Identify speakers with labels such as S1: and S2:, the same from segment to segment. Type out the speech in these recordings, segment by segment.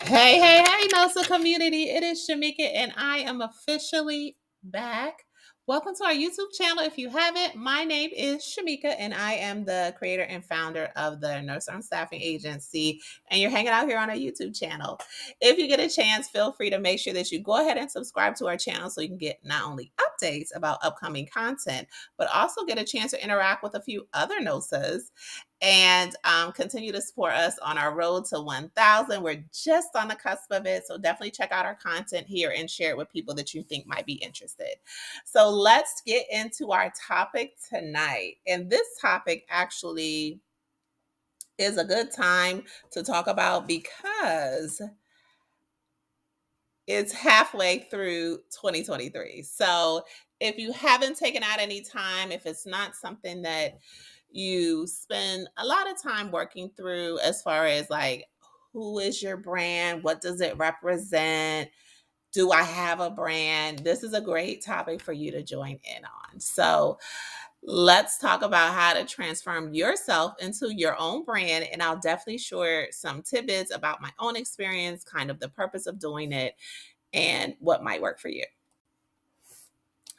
S1: Hey, NOSA community. It is Shamika, and I am officially back. Welcome to our YouTube channel. If you haven't, my name is Shamika, and I am the creator and founder of the Nurse on Staffing Agency. And you're hanging out here on our YouTube channel. If you get a chance, feel free to make sure that you go ahead and subscribe to our channel so you can get not only updates about upcoming content, but also get a chance to interact with a few other NOSAs and continue to support us on our road to 1,000. We're just on the cusp of it. So definitely check out our content here and share it with people that you think might be interested. So let's get into our topic tonight. And this topic actually is a good time to talk about because it's halfway through 2023. So if you haven't taken out any time, if it's not something that you spend a lot of time working through as far as like, who is your brand? What does it represent? Do I have a brand? This is a great topic for you to join in on. So let's talk about how to transform yourself into your own brand. And I'll definitely share some tidbits about my own experience, kind of the purpose of doing it, and what might work for you.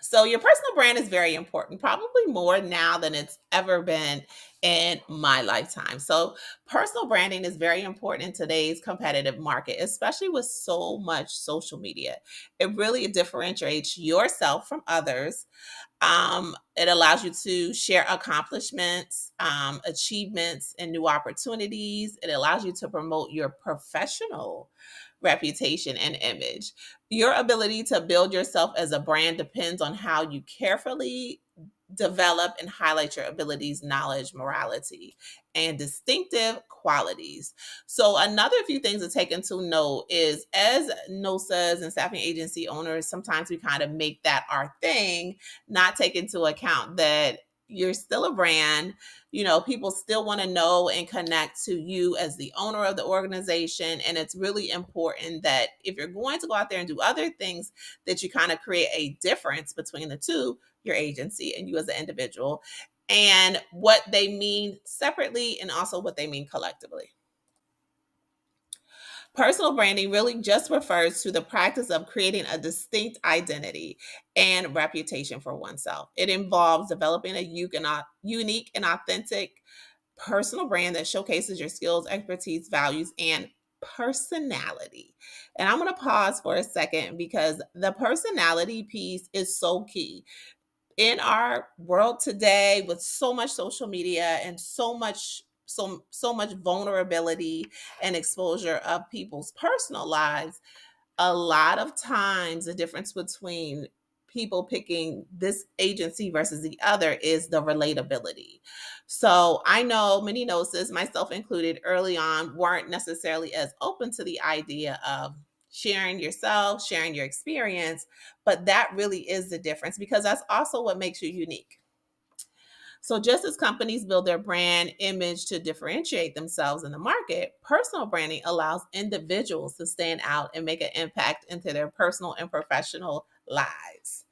S1: So your personal brand is very important, probably more now than it's ever been in my lifetime. So personal branding is very important in today's competitive market, especially with so much social media. It really differentiates yourself from others. It allows you to share accomplishments, achievements, and new opportunities. It allows you to promote your professional reputation and image. Your ability to build yourself as a brand depends on how you carefully develop and highlight your abilities, knowledge, morality, and distinctive qualities. So, another few things to take into note is as NOSAs and staffing agency owners, sometimes we kind of make that our thing, not take into account that you're still a brand. You know, people still want to know and connect to you as the owner of the organization. And it's really important that if you're going to go out there and do other things, that you kind of create a difference between the two, your agency and you as an individual, and what they mean separately and also what they mean collectively. Personal branding really just refers to the practice of creating a distinct identity and reputation for oneself. It involves developing a unique and authentic personal brand that showcases your skills, expertise, values, and personality. And I'm going to pause for a second because the personality piece is so key in our world today with so much social media and so much vulnerability and exposure of people's personal lives. A lot of times the difference between people picking this agency versus the other is the relatability. So I know many nurses, myself included, early on weren't necessarily as open to the idea of sharing yourself, sharing your experience, but that really is the difference because that's also what makes you unique. So, just as companies build their brand image to differentiate themselves in the market, personal branding allows individuals to stand out and make an impact into their personal and professional lives.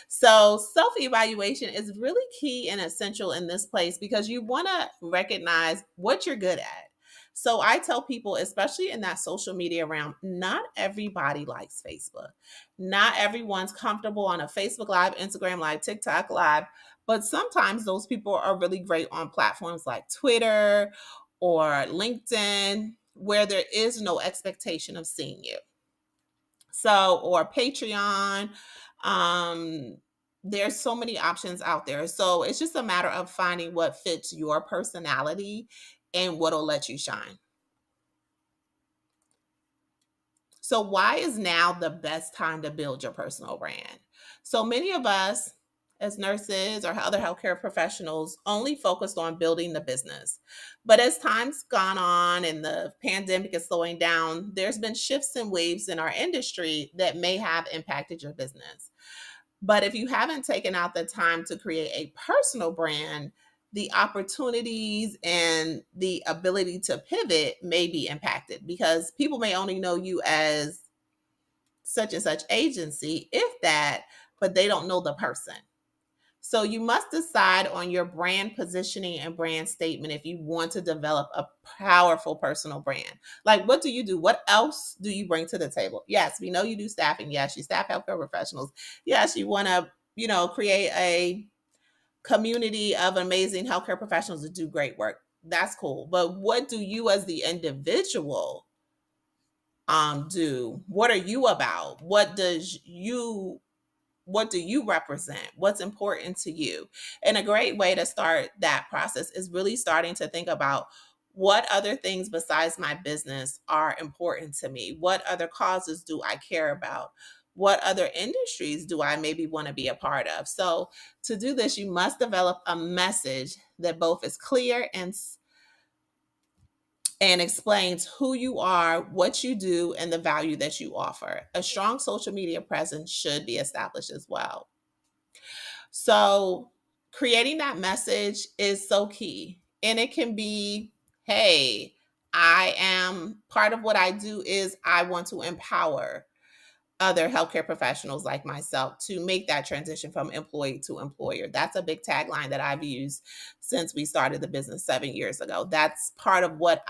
S1: So, self evaluation is really key and essential in this place because you want to recognize what you're good at. So, I tell people, especially in that social media realm, not everybody likes Facebook. Not everyone's comfortable on a Facebook Live, Instagram Live, TikTok Live, but sometimes those people are really great on platforms like Twitter or LinkedIn, where there is no expectation of seeing you. So, or Patreon. Um, there's so many options out there. So it's just a matter of finding what fits your personality and what'll let you shine. So, why is now the best time to build your personal brand? So, many of us as nurses or other healthcare professionals only focused on building the business. But as time's gone on and the pandemic is slowing down, there's been shifts and waves in our industry that may have impacted your business. But if you haven't taken out the time to create a personal brand, the opportunities and the ability to pivot may be impacted because people may only know you as such and such agency, if that, but they don't know the person. So you must decide on your brand positioning and brand statement if you want to develop a powerful personal brand. Like, what do you do? What else do you bring to the table? Yes, we know you do staffing. Yes, you staff healthcare professionals. Yes, you want to, create a community of amazing healthcare professionals that do great work. That's cool. But what do you as the individual do? What are you about? What do you represent? What's important to you? And a great way to start that process is really starting to think about what other things besides my business are important to me? What other causes do I care about? What other industries do I maybe want to be a part of? So, to do this, you must develop a message that both is clear and explains who you are, what you do, and the value that you offer. A strong social media presence should be established as well. So, creating that message is so key. And it can be, hey, I am part of what I do is I want to empower other healthcare professionals like myself to make that transition from employee to employer. That's a big tagline that I've used since we started the business 7 years ago. That's part of what,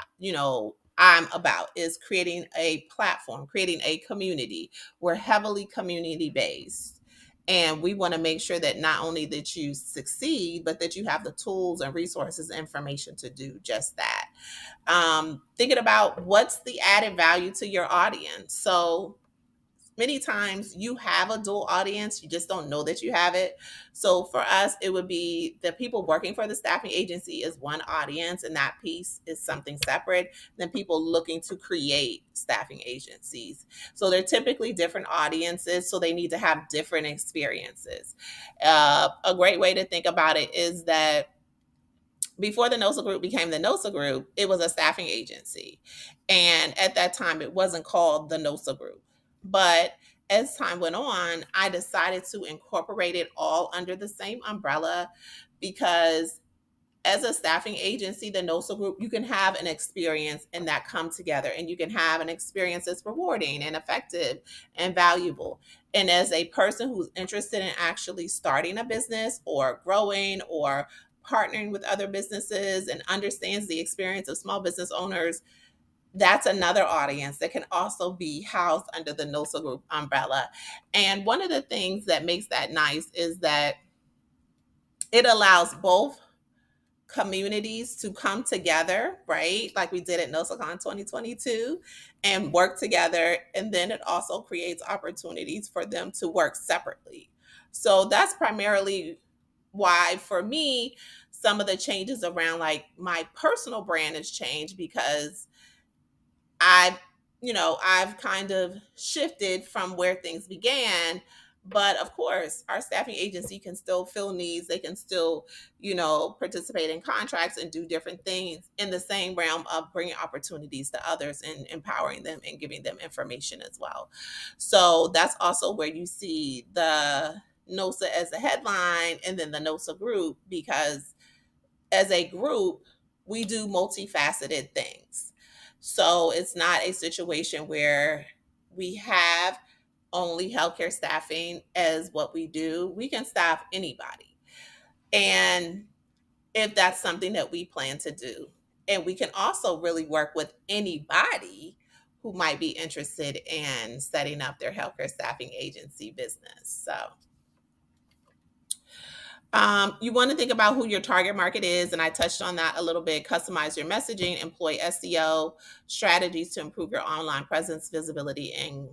S1: I'm about is creating a platform, creating a community. We're heavily community based. And we want to make sure that not only that you succeed, but that you have the tools and resources, information to do just that. Thinking about what's the added value to your audience. So many times you have a dual audience, you just don't know that you have it. So for us, it would be the people working for the staffing agency is one audience, and that piece is something separate than people looking to create staffing agencies. So they're typically different audiences, so they need to have different experiences. A great way to think about it is that before the NOSA Group became the NOSA Group, it was a staffing agency. And at that time, it wasn't called the NOSA Group. But as time went on, I decided to incorporate it all under the same umbrella because as a staffing agency, the NOSA Group, you can have an experience and that come together, and you can have an experience that's rewarding and effective and valuable. And as a person who's interested in actually starting a business or growing or partnering with other businesses and understands the experience of small business owners, that's another audience that can also be housed under the NOSA Group umbrella. And one of the things that makes that nice is that it allows both communities to come together, right? Like we did at NosaCon 2022 and work together. And then it also creates opportunities for them to work separately. So that's primarily why, for me, some of the changes around like my personal brand has changed because I've, I've kind of shifted from where things began. But of course, our staffing agency can still fill needs. They can still, participate in contracts and do different things in the same realm of bringing opportunities to others and empowering them and giving them information as well. So that's also where you see the NOSA as a headline and then the NOSA group, because as a group, we do multifaceted things. So it's not a situation where we have only healthcare staffing as what we do. We can staff anybody. And if that's something that we plan to do, and we can also really work with anybody who might be interested in setting up their healthcare staffing agency business. So you want to think about who your target market is, and I touched on that a little bit. Customize your messaging, employ SEO strategies to improve your online presence, visibility, and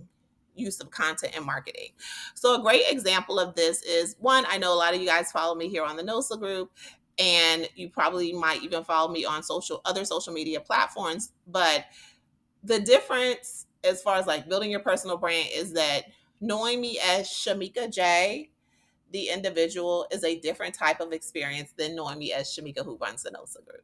S1: use of content and marketing. So, a great example of this is one, I know a lot of you guys follow me here on the NOSA group, and you probably might even follow me on other social media platforms. But the difference as far as like building your personal brand is that knowing me as Shamika J, the individual, is a different type of experience than knowing me as Shamika, who runs the NOSA group.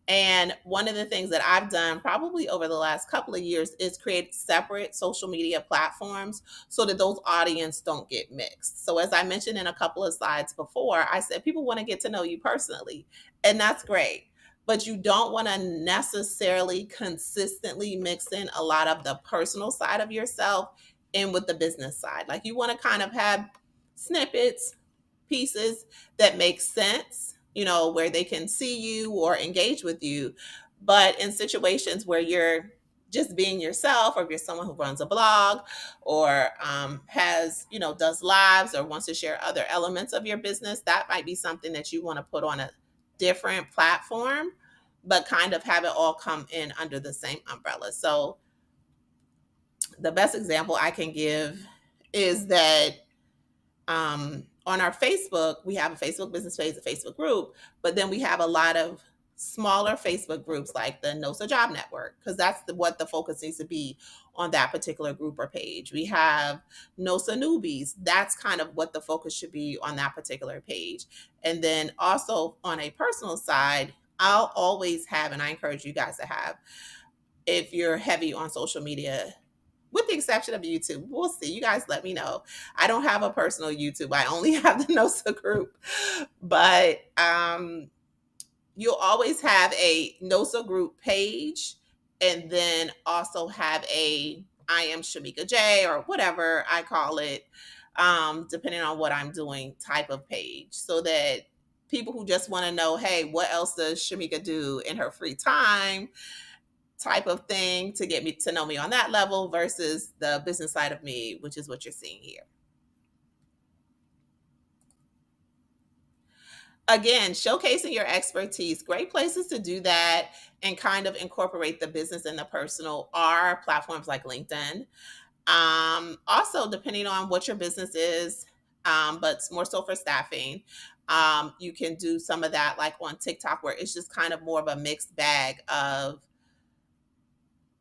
S1: And one of the things that I've done probably over the last couple of years is create separate social media platforms so that those audience don't get mixed. So as I mentioned in a couple of slides before, I said people want to get to know you personally, and that's great. But you don't want to necessarily consistently mix in a lot of the personal side of yourself in with the business side. Like you want to kind of have snippets pieces that make sense, where they can see you or engage with you. But in situations where you're just being yourself, or if you're someone who runs a blog, or has, does lives, or wants to share other elements of your business, that might be something that you want to put on a different platform, but kind of have it all come in under the same umbrella. So the best example I can give is that on our Facebook, we have a Facebook business page, a Facebook group, but then we have a lot of smaller Facebook groups like the NOSA Job Network, because that's what the focus needs to be on that particular group or page. We have NOSA Newbies. That's kind of what the focus should be on that particular page. And then also on a personal side, I'll always have, and I encourage you guys to have, if you're heavy on social media, with the exception of YouTube. We'll see. You guys let me know. I don't have a personal YouTube. I only have the NOSA group. But you'll always have a NOSA group page, and then also have a I am Shamika J, or whatever I call it, depending on what I'm doing, type of page, so that people who just want to know, hey, what else does Shamika do in her free time, type of thing, to get me to know me on that level, versus the business side of me, which is what you're seeing here. Again, showcasing your expertise, great places to do that and kind of incorporate the business and the personal are platforms like LinkedIn. Also, depending on what your business is, but more so for staffing, you can do some of that like on TikTok, where it's just kind of more of a mixed bag of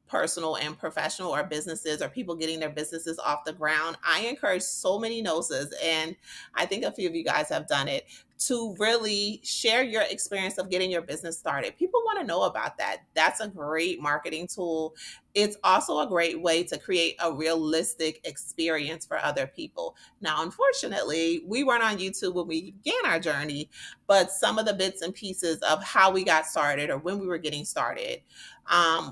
S1: personal and professional, or businesses, or people getting their businesses off the ground. I encourage so many noses, and I think a few of you guys have done it, to really share your experience of getting your business started. People want to know about that. That's a great marketing tool. It's also a great way to create a realistic experience for other people. Now, unfortunately, we weren't on YouTube when we began our journey, but some of the bits and pieces of how we got started, or when we were getting started,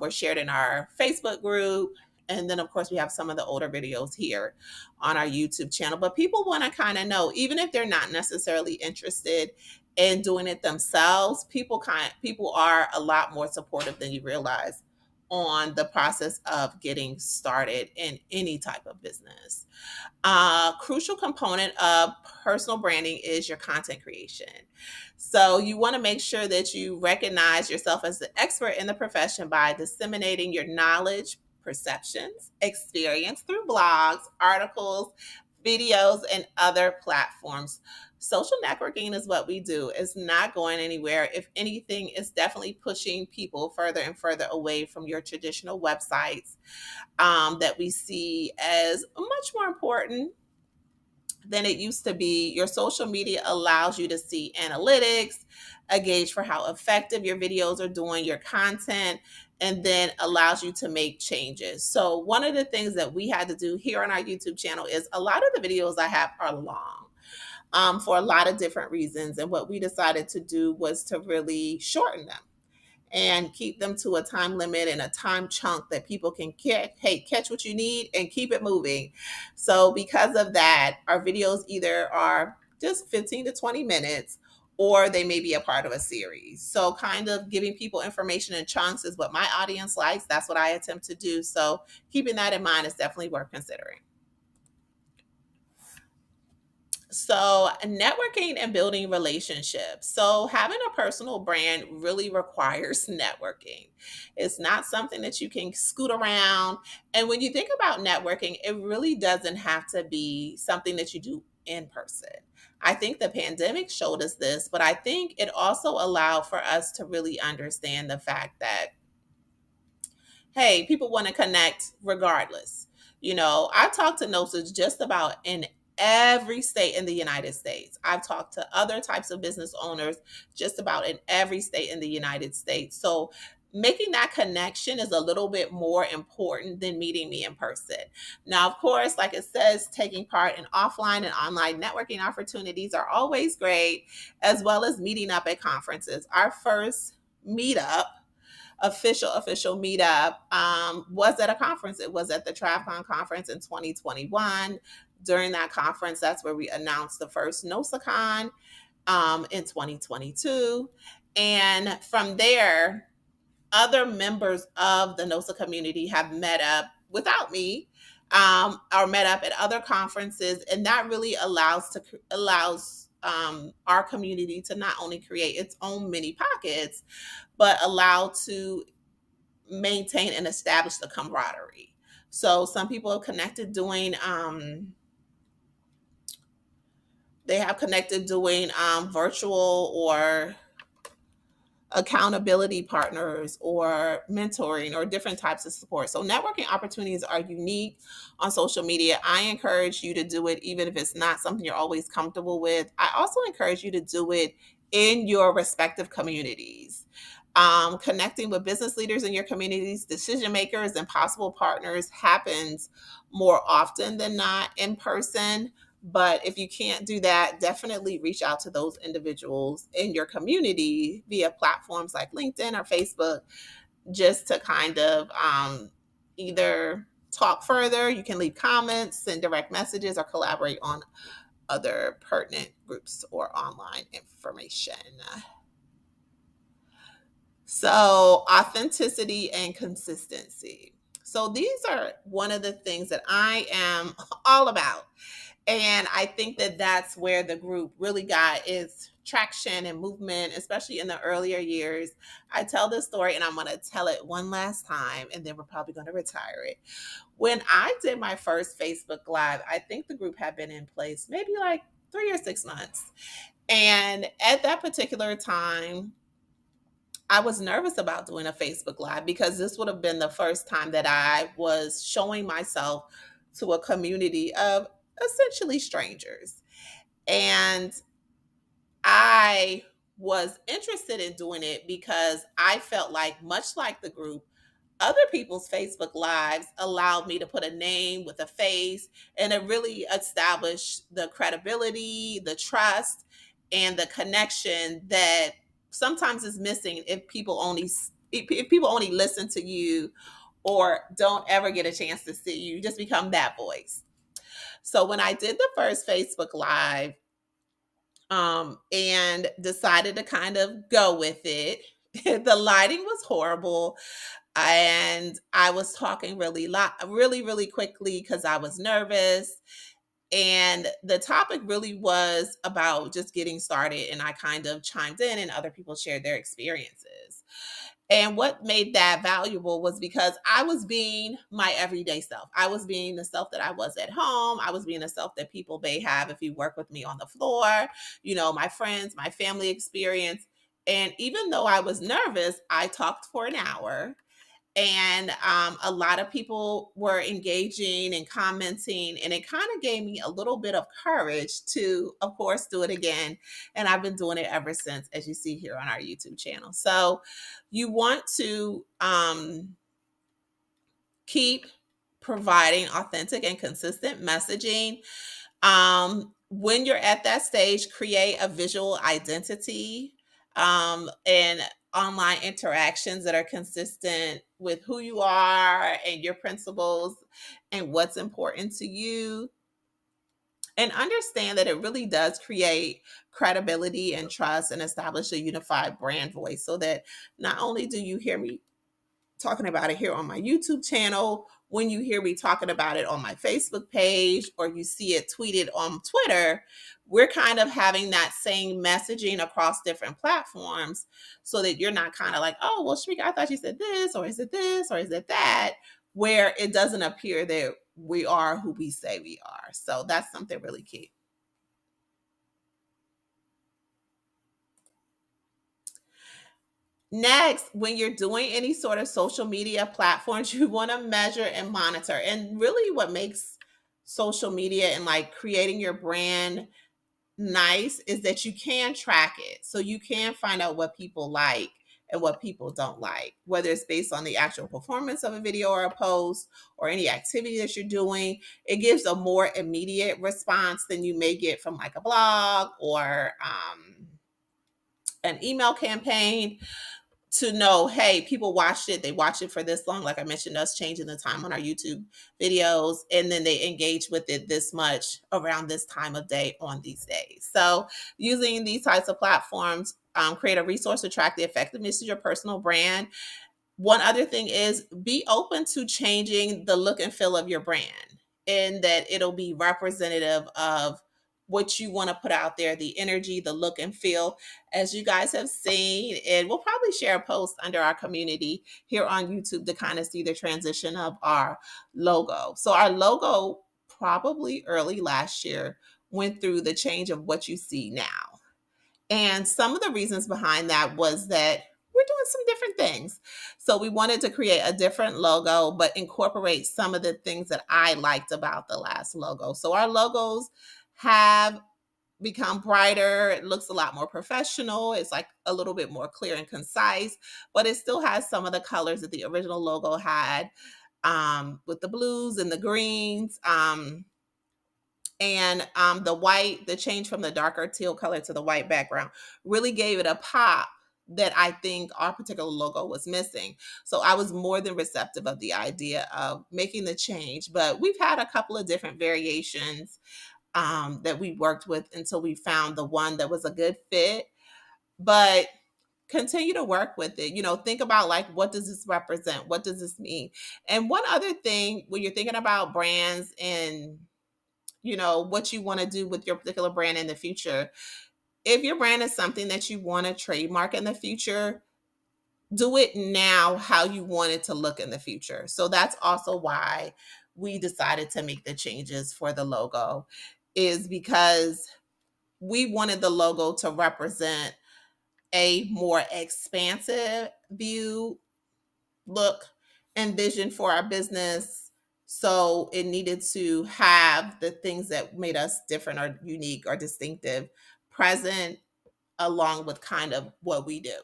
S1: were shared in our Facebook group. And then, of course, we have some of the older videos here on our YouTube channel. But people want to kind of know, even if they're not necessarily interested in doing it themselves, people are a lot more supportive than you realize on the process of getting started in any type of business. A crucial component of personal branding is your content creation. So you want to make sure that you recognize yourself as the expert in the profession by disseminating your knowledge, perceptions, experience through blogs, articles, videos, and other platforms. Social networking is what we do. It's not going anywhere. If anything, it's definitely pushing people further and further away from your traditional websites, that we see as much more important than it used to be. Your social media allows you to see analytics, a gauge for how effective your videos are doing, your content, and then allows you to make changes. So one of the things that we had to do here on our YouTube channel is, a lot of the videos I have are long, for a lot of different reasons. And what we decided to do was to really shorten them and keep them to a time limit and a time chunk that people can catch what you need and keep it moving. So because of that, our videos either are just 15 to 20 minutes, or they may be a part of a series. So kind of giving people information in chunks is what my audience likes. That's what I attempt to do. So keeping that in mind is definitely worth considering. So, networking and building relationships. So, having a personal brand really requires networking. It's not something that you can scoot around. And when you think about networking, it really doesn't have to be something that you do in person. I think the pandemic showed us this, but I think it also allowed for us to really understand the fact that, hey, people want to connect regardless. I've talked to nurses just about in every state in the United States. I've talked to other types of business owners just about in every state in the United States. So making that connection is a little bit more important than meeting me in person. Now, of course, like it says, taking part in offline and online networking opportunities are always great, as well as meeting up at conferences. Our first meetup official meetup was at a conference. It was at the TravCon conference in 2021. During that conference, that's where we announced the first NOSACon in 2022. And from there, other members of the NOSA community have met up without me, or met up at other conferences, and that really allows our community to not only create its own mini pockets, but allow to maintain and establish the camaraderie. So some people have connected doing they have connected doing virtual or accountability partners or mentoring or different types of support. So networking opportunities are unique on social media. I encourage you to do it even if it's not something you're always comfortable with. I also encourage you to do it in your respective communities. Connecting with business leaders in your communities, decision makers, and possible partners happens more often than not in person. But if you can't do that, definitely reach out to those individuals in your community via platforms like LinkedIn or Facebook, just to kind of either talk further. You can leave comments, send direct messages, or collaborate on other pertinent groups or online information. So, authenticity and consistency. So, these are one of the things that I am all about. And I think that that's where the group really got its traction and movement, especially in the earlier years. I tell this story and I'm going to tell it one last time, and then we're probably going to retire it. When I did my first Facebook Live, I think the group had been in place maybe like 3 or 6 months. And at that particular time, I was nervous about doing a Facebook Live because this would have been the first time that I was showing myself to a community of essentially strangers. And I was interested in doing it because I felt like, much like the group, other people's Facebook Lives allowed me to put a name with a face, and it really established the credibility, the trust, and the connection that sometimes is missing if people only listen to you or don't ever get a chance to see you. You just become that voice. So when I did the first Facebook Live, and decided to kind of go with it, the lighting was horrible, and I was talking really quickly because I was nervous. And the topic really was about just getting started, and I kind of chimed in, and other people shared their experiences. And what made that valuable was because I was being my everyday self. I was being the self that I was at home. I was being the self that people may have if you work with me on the floor, my friends, my family experience. And even though I was nervous, I talked for an hour, and a lot of people were engaging and commenting, and it kind of gave me a little bit of courage to, of course, do it again. And I've been doing it ever since, as you see here on our YouTube channel. So you want to keep providing authentic and consistent messaging. When you're at that stage, create a visual identity, and online interactions that are consistent with who you are and your principles and what's important to you. And understand that it really does create credibility and trust and establish a unified brand voice, so that not only do you hear me talking about it here on my YouTube channel, when you hear me talking about it on my Facebook page, or you see it tweeted on Twitter, we're kind of having that same messaging across different platforms, so that you're not kind of like, oh, well, Shamika, I thought you said this, or is it this, or is it that, where it doesn't appear that we are who we say we are. So that's something really key. Next, when you're doing any sort of social media platforms, you want to measure and monitor. And really, what makes social media and like creating your brand nice is that you can track it. So you can find out what people like and what people don't like, whether it's based on the actual performance of a video or a post or any activity that you're doing. It gives a more immediate response than you may get from like a blog or an email campaign. to know, hey, people watched it, they watched it for this long. Like I mentioned, us changing the time on our YouTube videos, and then they engage with it this much around this time of day on these days. So using these types of platforms, create a resource to track the effectiveness of your personal brand. One other thing is be open to changing the look and feel of your brand, and that it'll be representative of what you want to put out there, the energy, the look and feel, as you guys have seen. And we'll probably share a post under our community here on YouTube to kind of see the transition of our logo. So our logo probably early last year went through the change of what you see now. And some of the reasons behind that was that we're doing some different things. So we wanted to create a different logo, but incorporate some of the things that I liked about the last logo. So our logos have become brighter. It looks a lot more professional. It's like a little bit more clear and concise, but it still has some of the colors that the original logo had, with the blues and the greens. And the white, the change from the darker teal color to the white background really gave it a pop that I think our particular logo was missing. So I was more than receptive of the idea of making the change. But we've had a couple of different variations that we worked with until we found the one that was a good fit. But continue to work with it. Think about, like, what does this represent? What does this mean? And one other thing, when you're thinking about brands and what you want to do with your particular brand in the future, if your brand is something that you want to trademark in the future, do it now how you want it to look in the future. So that's also why we decided to make the changes for the logo, is because we wanted the logo to represent a more expansive view, look, and vision for our business. So it needed to have the things that made us different or unique or distinctive present, along with kind of what we do.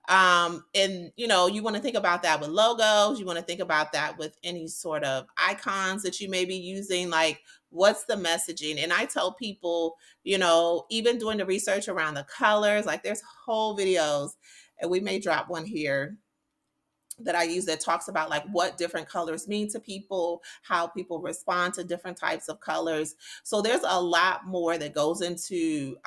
S1: And you want to think about that with logos. You want to think about that with any sort of icons that you may be using. Like, what's the messaging? And I tell people, even doing the research around the colors, like there's whole videos, and we may drop one here that I use that talks about like what different colors mean to people, how people respond to different types of colors. So there's a lot more that goes into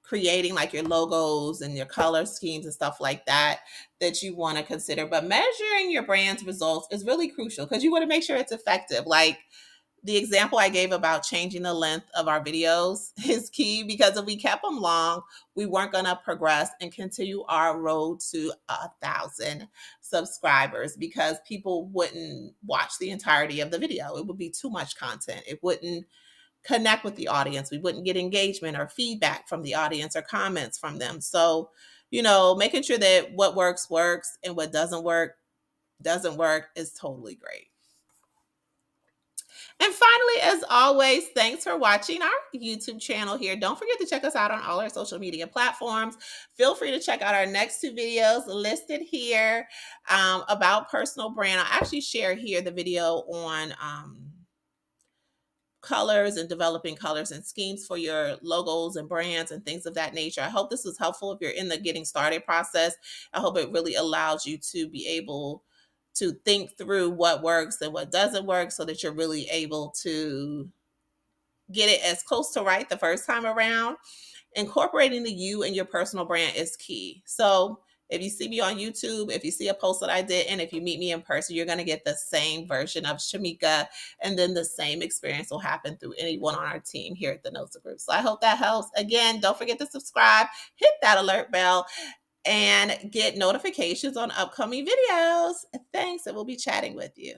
S1: creating like your logos and your color schemes and stuff like that that you want to consider. But measuring your brand's results is really crucial because you want to make sure it's effective. Like the example I gave about changing the length of our videos is key, because if we kept them long, we weren't going to progress and continue our road to 1,000 subscribers, because people wouldn't watch the entirety of the video. It would be too much content. It wouldn't connect with the audience. We wouldn't get engagement or feedback from the audience or comments from them. So, making sure that what works works and what doesn't work is totally great. And finally, as always, thanks for watching our YouTube channel here. Don't forget to check us out on all our social media platforms. Feel free to check out our next two videos listed here about personal brand. I'll actually share here the video on colors and developing colors and schemes for your logos and brands and things of that nature. I hope this was helpful if you're in the getting started process. I hope it really allows you to be able to think through what works and what doesn't work, so that you're really able to get it as close to right the first time around. Incorporating the you and your personal brand is key. So if you see me on YouTube, if you see a post that I did, and if you meet me in person, you're going to get the same version of Shamika, and then the same experience will happen through anyone on our team here at the NOSA Group. So I hope that helps. Again, don't forget to subscribe, hit that alert bell, and get notifications on upcoming videos. Thanks, and we'll be chatting with you.